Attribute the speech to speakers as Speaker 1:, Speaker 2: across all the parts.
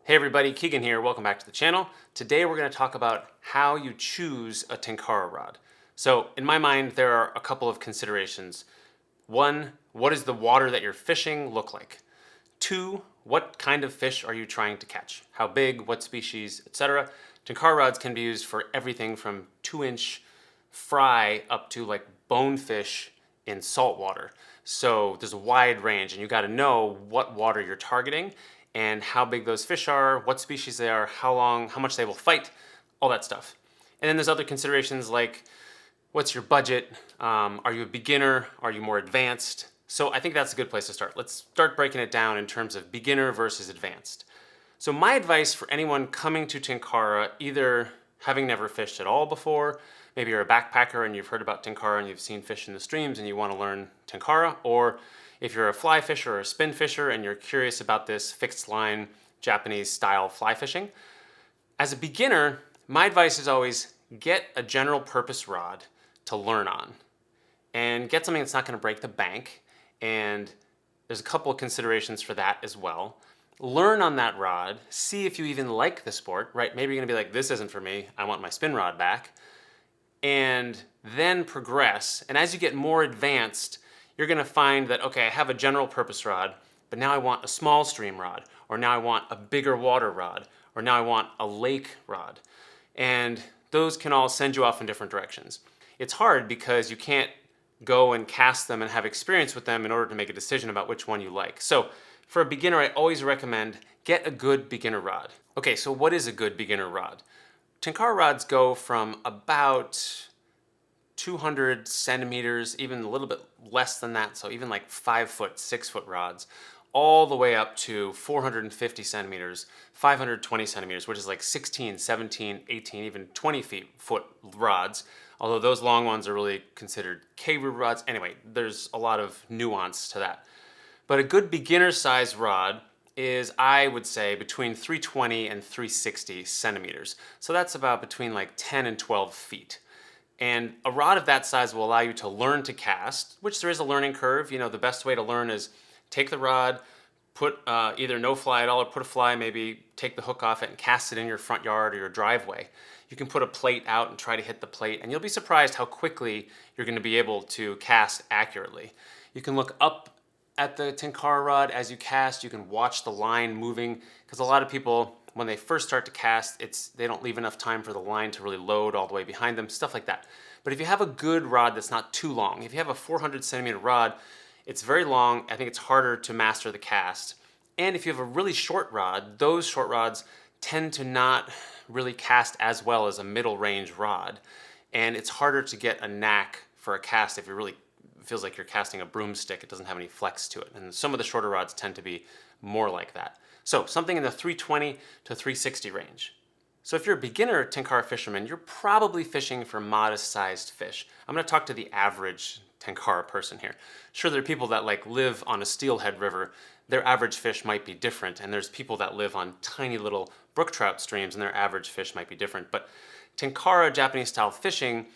Speaker 1: Hey everybody, Keegan here, welcome back to the channel. Today we're going to talk about how you choose a Tenkara rod. So in my mind there are a couple of considerations. One, what does the water that you're fishing look like? Two, what kind of fish are you trying to catch? How big, what species, etc. Tenkara rods can be used for everything from 2-inch fry up to like bonefish in salt water. So there's a wide range and you got to know what water you're targeting and how big those fish are, what species they are, how much they will fight, all that stuff. And then there's other considerations like what's your budget? Are you a beginner? Are you more advanced? So I think that's a good place to start. Let's start breaking it down in terms of beginner versus advanced. So my advice for anyone coming to Tenkara, either having never fished at all before, maybe you're a backpacker and you've heard about Tenkara and you've seen fish in the streams and you want to learn Tenkara, or if you're a fly fisher or a spin fisher and you're curious about this fixed line Japanese style fly fishing, as a beginner, my advice is always get a general purpose rod to learn on and get something that's not going to break the bank. And there's a couple of considerations for that as well. Learn on that rod, see if you even like the sport, right? Maybe you're gonna be like, this isn't for me, I want my spin rod back. And then progress, and as you get more advanced, you're gonna find that, okay, I have a general purpose rod, but now I want a small stream rod, or now I want a bigger water rod, or now I want a lake rod. And those can all send you off in different directions. It's hard because you can't go and cast them and have experience with them in order to make a decision about which one you like. So for a beginner, I always recommend get a good beginner rod. Okay, so what is a good beginner rod? Tenkara rods go from about 200 centimeters, even a little bit less than that, so even like 5 foot, 6 foot rods, all the way up to 450 centimeters, 520 centimeters, which is like 16, 17, 18, even 20 foot rods. Although those long ones are really considered K-root rods. Anyway, there's a lot of nuance to that. But a good beginner size rod is, I would say, between 320 and 360 centimeters. So that's about between like 10 and 12 feet. And a rod of that size will allow you to learn to cast, which there is a learning curve. You know, the best way to learn is take the rod, put either no fly at all or put a fly, maybe take the hook off it and cast it in your front yard or your driveway. You can put a plate out and try to hit the plate, and you'll be surprised how quickly you're going to be able to cast accurately. You can look up at the Tenkara rod as you cast. You can watch the line moving, because a lot of people, when they first start to cast, they don't leave enough time for the line to really load all the way behind them, stuff like that. But if you have a good rod that's not too long, if you have a 400 centimeter rod, it's very long. I think it's harder to master the cast. And if you have a really short rod, those short rods tend to not really cast as well as a middle range rod. And it's harder to get a knack for a cast if it really feels like you're casting a broomstick. It doesn't have any flex to it. And some of the shorter rods tend to be more like that. So something in the 320 to 360 range. So if you're a beginner Tenkara fisherman, you're probably fishing for modest sized fish. I'm going to talk to the average Tenkara person here. Sure, there are people that like live on a steelhead river. Their average fish might be different, and there's people that live on tiny little brook trout streams and their average fish might be different. But Tenkara Japanese style fishing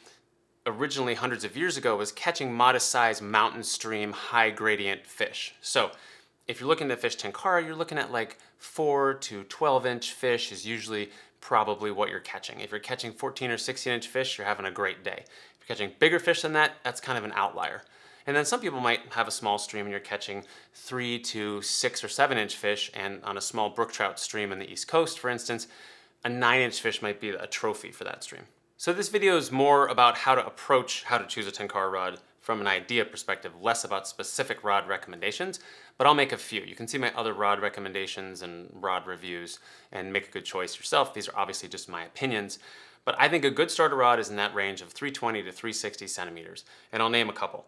Speaker 1: originally hundreds of years ago was catching modest sized mountain stream high gradient fish. So if you're looking to fish Tenkara, you're looking at like 4 to 12 inch fish is usually probably what you're catching. If you're catching 14 or 16 inch fish, you're having a great day. If you're catching bigger fish than that, that's kind of an outlier. And then some people might have a small stream and you're catching 3 to 6 or 7 inch fish, and on a small brook trout stream in the East Coast, for instance, a 9 inch fish might be a trophy for that stream. So this video is more about how to choose a Tenkara rod from an idea perspective, less about specific rod recommendations, but I'll make a few. You can see my other rod recommendations and rod reviews and make a good choice yourself. These are obviously just my opinions, but I think a good starter rod is in that range of 320 to 360 centimeters, and I'll name a couple.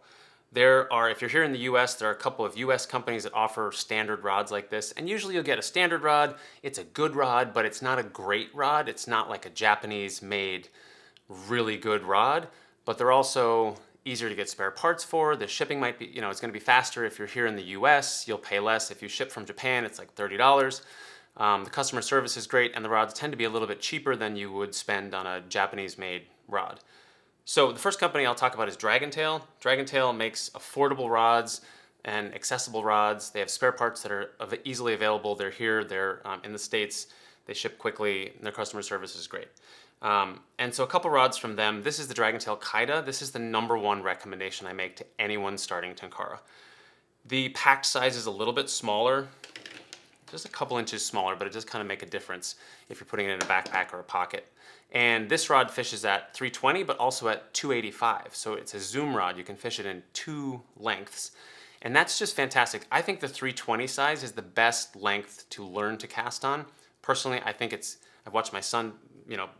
Speaker 1: If you're here in the US, there are a couple of US companies that offer standard rods like this, and usually you'll get a standard rod. It's a good rod, but it's not a great rod. It's not like a Japanese made really good rod, but they're also easier to get spare parts for. The shipping might be, it's gonna be faster. If you're here in the US, you'll pay less. If you ship from Japan, it's like $30. The customer service is great, and the rods tend to be a little bit cheaper than you would spend on a Japanese made rod. So the first company I'll talk about is Dragontail. Dragontail makes affordable rods and accessible rods. They have spare parts that are easily available. They're here, they're in the States. They ship quickly, and their customer service is great. And so a couple rods from them. This is the Dragontail Kaida. This is the #1 recommendation I make to anyone starting Tenkara. The packed size is a little bit smaller, just a couple inches smaller, but it does kind of make a difference if you're putting it in a backpack or a pocket. And this rod fishes at 320, but also at 285. So it's a zoom rod. You can fish it in 2 lengths. And that's just fantastic. I think the 320 size is the best length to learn to cast on. Personally, I think I've watched my son,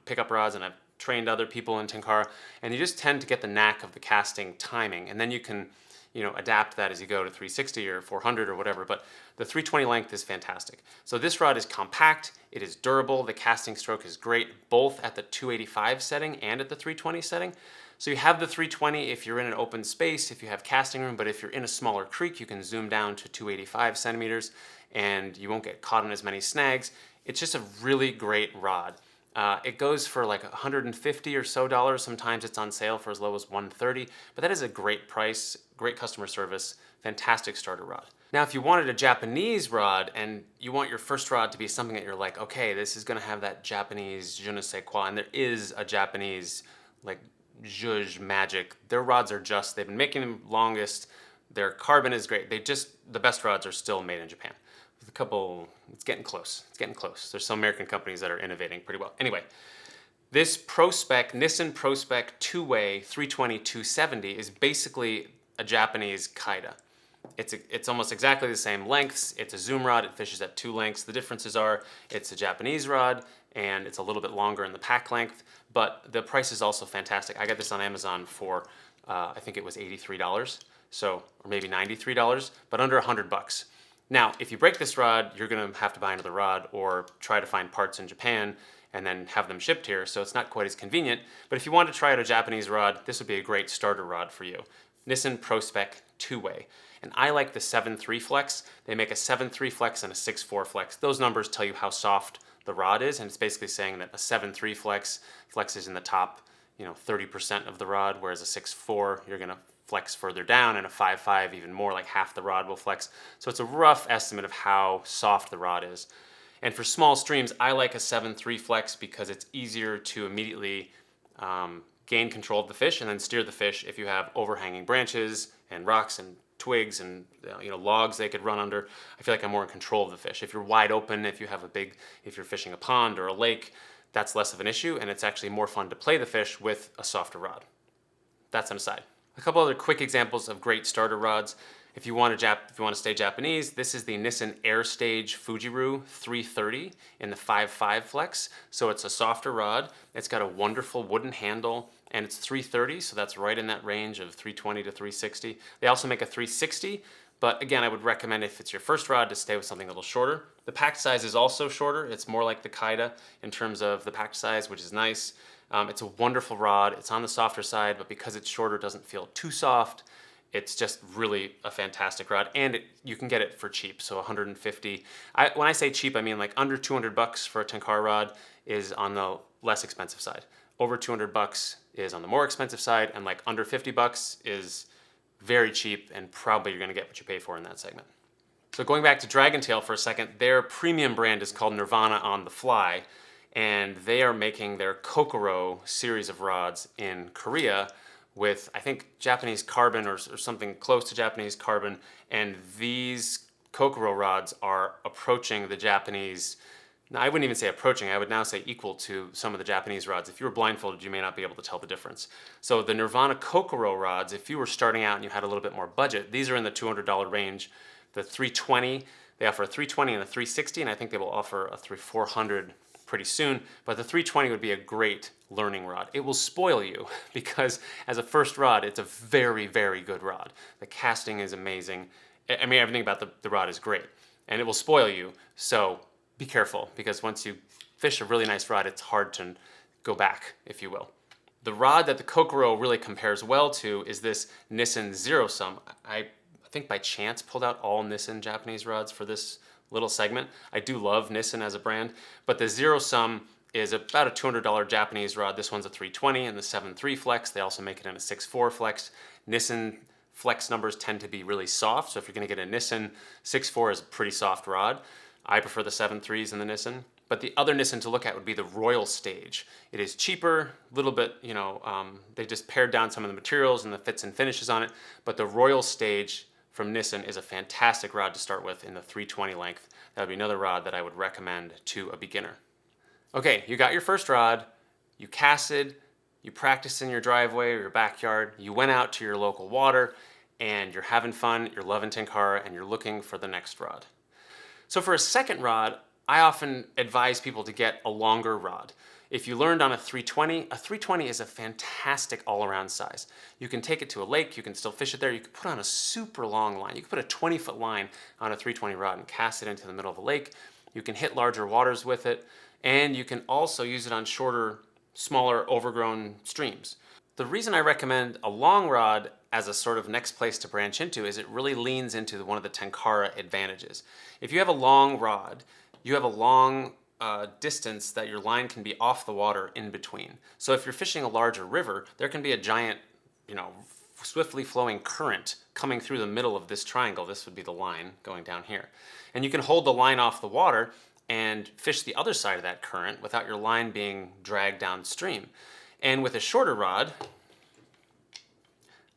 Speaker 1: pick up rods, and I've trained other people in Tenkara, and you just tend to get the knack of the casting timing. And then you can, adapt that as you go to 360 or 400 or whatever, but the 320 length is fantastic. So this rod is compact, it is durable, the casting stroke is great, both at the 285 setting and at the 320 setting. So you have the 320 if you're in an open space, if you have casting room, but if you're in a smaller creek, you can zoom down to 285 centimeters and you won't get caught in as many snags. It's just a really great rod. It goes for like $150 or so. Sometimes it's on sale for as low as $130, but that is a great price, great customer service, fantastic starter rod. Now, if you wanted a Japanese rod and you want your first rod to be something that you're like, okay, this is gonna have that Japanese je ne sais quoi, and there is a Japanese like zhuzh magic. Their rods are they've been making them longest. Their carbon is great. The best rods are still made in Japan. It's getting close. It's getting close. There's some American companies that are innovating pretty well. Anyway, this ProSpec, Nissin ProSpec Two-Way 320-270 is basically a Japanese Kaida. It's almost exactly the same lengths. It's a zoom rod. It fishes at 2 lengths. The differences are it's a Japanese rod and it's a little bit longer in the pack length, but the price is also fantastic. I got this on Amazon for, I think it was $83, or maybe $93, but under $100. Now, if you break this rod, you're gonna have to buy another rod or try to find parts in Japan and then have them shipped here, so it's not quite as convenient. But if you want to try out a Japanese rod, this would be a great starter rod for you. Nissin ProSpec Two-Way. And I like the 7.3 flex. They make a 7.3 flex and a 6.4 flex. Those numbers tell you how soft the rod is, and it's basically saying that a 7.3 flex is in the top 30% of the rod, whereas a 6.4 you're gonna flex further down, and a 5.5 even more, like half the rod will flex. So it's a rough estimate of how soft the rod is. And for small streams, I like a 7.3 flex because it's easier to immediately gain control of the fish and then steer the fish if you have overhanging branches and rocks and twigs and logs they could run under. I feel like I'm more in control of the fish. If you're wide open, if you're fishing a pond or a lake, that's less of an issue, and it's actually more fun to play the fish with a softer rod. That's an aside. A couple other quick examples of great starter rods. If you want to stay Japanese, this is the Nissin Airstage Fujiryu 330 in the 5.5 flex. So it's a softer rod. It's got a wonderful wooden handle, and it's 330, so that's right in that range of 320 to 360. They also make a 360, but again, I would recommend if it's your first rod to stay with something a little shorter. The pack size is also shorter. It's more like the Kaida in terms of the pack size, which is nice. It's a wonderful rod. It's on the softer side, but because it's shorter, it doesn't feel too soft. It's just really a fantastic rod, and you can get it for cheap, so $150. When I say cheap, I mean like under $200 for a Tenkara rod is on the less expensive side. Over $200 is on the more expensive side, and like under $50 is very cheap, and probably you're gonna get what you pay for in that segment. So going back to Dragontail for a second, their premium brand is called Nirvana on the Fly, and they are making their Kokoro series of rods in Korea with, I think, Japanese carbon or something close to Japanese carbon, and these Kokoro rods are approaching the Japanese. Now, I wouldn't even say approaching, I would now say equal to some of the Japanese rods. If you were blindfolded, you may not be able to tell the difference. So the Nirvana Kokoro rods, if you were starting out and you had a little bit more budget, these are in the $200 range. The 320, they offer a 320 and a 360, and I think they will offer a 400 pretty soon, but the 320 would be a great learning rod. It will spoil you because as a first rod, it's a very, very good rod. The casting is amazing. I mean, everything about the rod is great, and it will spoil you, so be careful, because once you fish a really nice rod, it's hard to go back, if you will. The rod that the Kokoro really compares well to is this Nissin Zerosum. I think by chance pulled out all Nissin Japanese rods for this little segment. I do love Nissin as a brand, but the Zerosum is about a $200 Japanese rod. This one's a 320 and the 7.3 flex. They also make it in a 6.4 flex. Nissin flex numbers tend to be really soft. So if you're going to get a Nissin 6.4 is a pretty soft rod. I prefer the 7.3s in the Nissin. But the other Nissin to look at would be the Royal Stage. It is cheaper, a little bit, they just pared down some of the materials and the fits and finishes on it. But the Royal Stage from Nissin is a fantastic rod to start with in the 320 length. That would be another rod that I would recommend to a beginner. Okay, you got your first rod, you casted, you practiced in your driveway or your backyard, you went out to your local water, and you're having fun, you're loving Tenkara, and you're looking for the next rod. So for a second rod, I often advise people to get a longer rod. If you learned on a 320 is a fantastic all-around size. You can take it to a lake, you can still fish it there, you can put on a super long line. You can put a 20-foot line on a 320 rod and cast it into the middle of a lake. You can hit larger waters with it, and you can also use it on shorter, smaller, overgrown streams. The reason I recommend a long rod as a sort of next place to branch into is it really leans into one of the Tenkara advantages. If you have a long rod, you have a long distance that your line can be off the water in between. So if you're fishing a larger river, there can be a giant, swiftly flowing current coming through the middle of this triangle. This would be the line going down here. And you can hold the line off the water and fish the other side of that current without your line being dragged downstream. And with a shorter rod,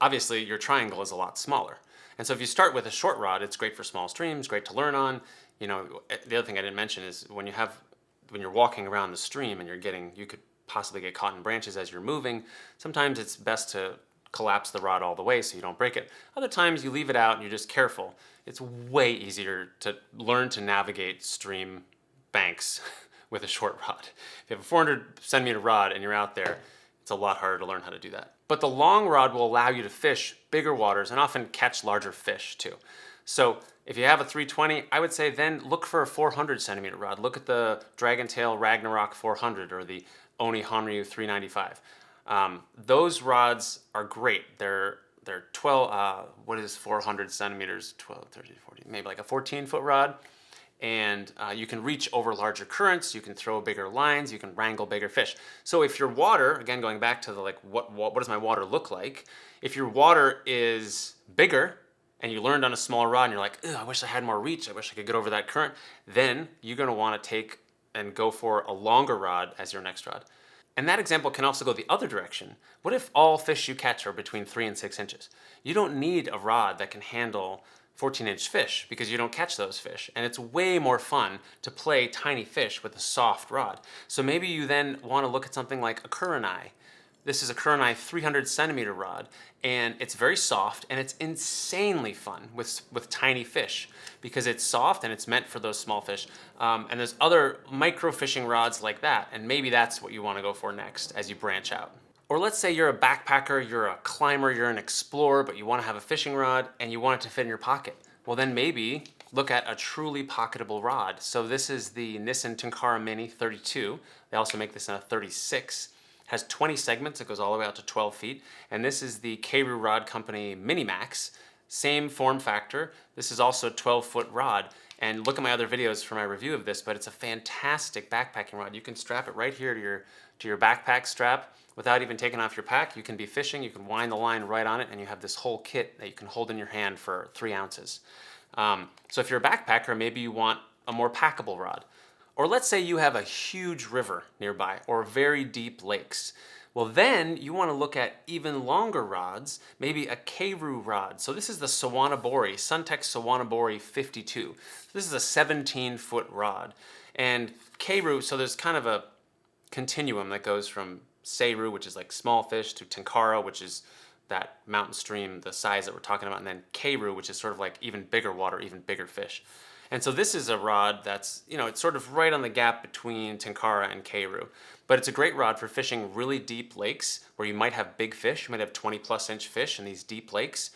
Speaker 1: obviously your triangle is a lot smaller. And so if you start with a short rod, it's great for small streams, great to learn on. The other thing I didn't mention is when you're walking around the stream and you could possibly get caught in branches as you're moving, sometimes it's best to collapse the rod all the way so you don't break it. Other times you leave it out and you're just careful. It's way easier to learn to navigate stream banks with a short rod. If you have a 400 centimeter rod and you're out there, it's a lot harder to learn how to do that. But the long rod will allow you to fish bigger waters and often catch larger fish too. So if you have a 320, I would say then look for a 400 centimeter rod. Look at the Dragontail Ragnarok 400 or the Oni Honryu 395. Those rods are great. They're 12, what is 400 centimeters, 12, 30, 40, maybe like a 14-foot rod. And you can reach over larger currents, you can throw bigger lines, you can wrangle bigger fish. So if your water, again going back to the what does my water look like? If your water is bigger and you learned on a smaller rod and you're like, I wish I had more reach, I wish I could get over that current, then you're gonna wanna take and go for a longer rod as your next rod. And that example can also go the other direction. What if all fish you catch are between 3 and 6 inches? You don't need a rod that can handle 14-inch fish because you don't catch those fish. And it's way more fun to play tiny fish with a soft rod. So maybe you then want to look at something like a Kurenai. This is a Kurenai 300 centimeter rod, and it's very soft and it's insanely fun with tiny fish because it's soft and it's meant for those small fish. And there's other micro fishing rods like that, and maybe that's what you want to go for next as you branch out. Or let's say you're a backpacker, you're a climber, you're an explorer, but you want to have a fishing rod and you want it to fit in your pocket. Well, then maybe look at a truly pocketable rod. So this is the Nissin Tenkara Mini 32. They also make this in a 36. Has 20 segments, it goes all the way out to 12 feet. And this is the Keiru Rod Company Mini Max. Same form factor. This is also a 12-foot rod. And look at my other videos for my review of this, but it's a fantastic backpacking rod. You can strap it right here to your backpack strap without even taking off your pack. You can be fishing, you can wind the line right on it, and you have this whole kit that you can hold in your hand for 3 ounces. So if you're a backpacker, maybe you want a more packable rod. Or let's say you have a huge river nearby or very deep lakes. Well, then you want to look at even longer rods, maybe a Keiru rod. So this is the Sawanabori, Suntech Sawanabori 52. This is a 17-foot rod. And Keiru, so there's kind of a continuum that goes from Seiru, which is like small fish, to Tenkara, which is that mountain stream, the size that we're talking about, and then Keiru, which is sort of like even bigger water, even bigger fish. And so this is a rod that's, it's sort of right on the gap between Tenkara and Keiru. But it's a great rod for fishing really deep lakes where you might have big fish. You might have 20+ inch fish in these deep lakes.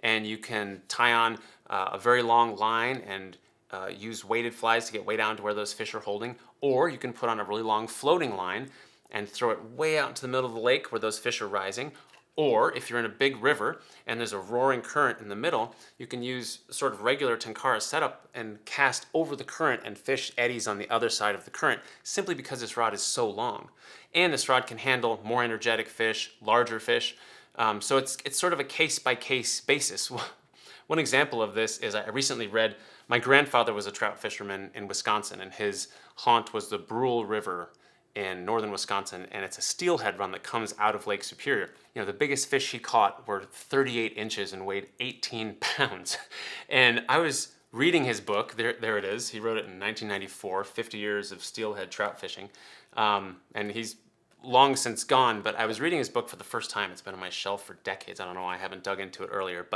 Speaker 1: And you can tie on a very long line and use weighted flies to get way down to where those fish are holding. Or you can put on a really long floating line and throw it way out into the middle of the lake where those fish are rising. Or if you're in a big river and there's a roaring current in the middle, you can use sort of regular Tenkara setup and cast over the current and fish eddies on the other side of the current simply because this rod is so long. And this rod can handle more energetic fish, larger fish. So it's sort of a case-by-case basis. One example of this is I recently read, my grandfather was a trout fisherman in Wisconsin, and his haunt was the Brule River in northern Wisconsin, and it's a steelhead run that comes out of Lake Superior. You know, the biggest fish he caught were 38 inches and weighed 18 pounds. And I was reading his book, there it is. He wrote it in 1994, 50 years of steelhead trout fishing. And he's long since gone, but I was reading his book for the first time. It's been on my shelf for decades. I don't know why I haven't dug into it earlier,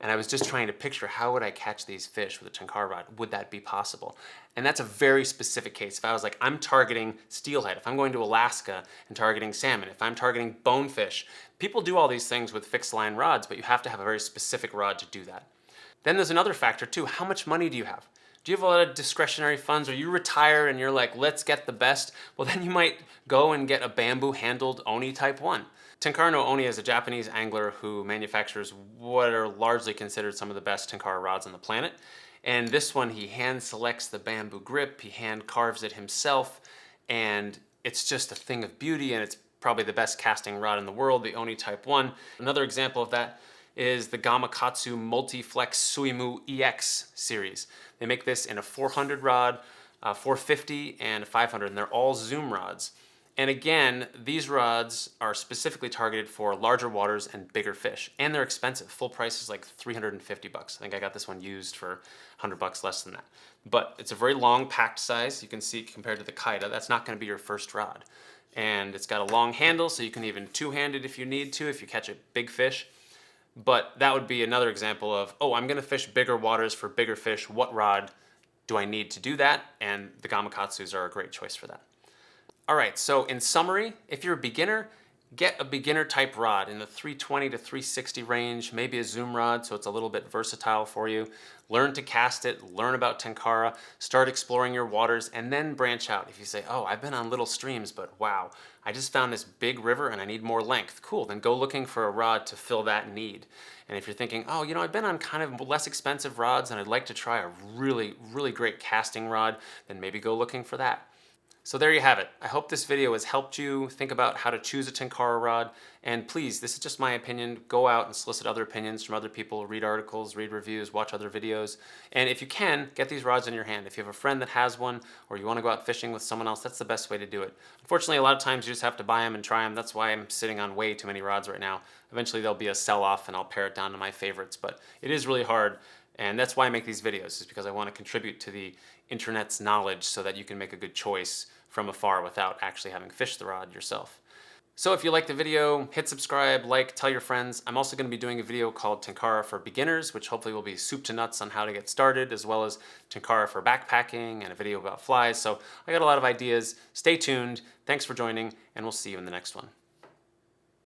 Speaker 1: and I was just trying to picture, how would I catch these fish with a Tenkara rod? Would that be possible? And that's a very specific case. If I was like, I'm targeting steelhead, if I'm going to Alaska and targeting salmon, if I'm targeting bonefish, people do all these things with fixed line rods, but you have to have a very specific rod to do that. Then there's another factor too. How much money do you have? Do you have a lot of discretionary funds, or you retire and you're like, let's get the best? Well, then you might go and get a bamboo handled Oni Type 1. Tenkara no Oni is a Japanese angler who manufactures what are largely considered some of the best Tenkara rods on the planet. And this one, he hand selects the bamboo grip, he hand carves it himself, and it's just a thing of beauty, and it's probably the best casting rod in the world, the Oni Type 1. Another example of that is the Gamakatsu Multiflex Suimu EX series. They make this in a 400 rod, 450, and 500, and they're all zoom rods. And again, these rods are specifically targeted for larger waters and bigger fish, and they're expensive. Full price is like 350 bucks. I think I got this one used for 100 bucks less than that. But it's a very long packed size. You can see compared to the Kaida, that's not going to be your first rod. And it's got a long handle, so you can even two-hand it if you need to, if you catch a big fish. But that would be another example of, oh, I'm going to fish bigger waters for bigger fish. What rod do I need to do that? And the Gamakatsus are a great choice for that. All right, so in summary, if you're a beginner, get a beginner type rod in the 320 to 360 range, maybe a zoom rod so it's a little bit versatile for you. Learn to cast it, learn about Tenkara, start exploring your waters, and then branch out. If you say, oh, I've been on little streams, but wow, I just found this big river and I need more length. Cool, then go looking for a rod to fill that need. And if you're thinking, oh, you know, I've been on kind of less expensive rods and I'd like to try a really, really great casting rod, then maybe go looking for that. So there you have it. I hope this video has helped you think about how to choose a Tenkara rod. And please, this is just my opinion. Go out and solicit other opinions from other people, read articles, read reviews, watch other videos. And if you can, get these rods in your hand. If you have a friend that has one, or you want to go out fishing with someone else, that's the best way to do it. Unfortunately, a lot of times you just have to buy them and try them. That's why I'm sitting on way too many rods right now. Eventually there'll be a sell-off and I'll pare it down to my favorites, but it is really hard. And that's why I make these videos, is because I want to contribute to the internet's knowledge so that you can make a good choice from afar without actually having fished the rod yourself. So if you liked the video, hit subscribe, like, tell your friends. I'm also going to be doing a video called Tenkara for Beginners, which hopefully will be soup to nuts on how to get started, as well as Tenkara for backpacking and a video about flies. So I got a lot of ideas. Stay tuned. Thanks for joining, and we'll see you in the next one.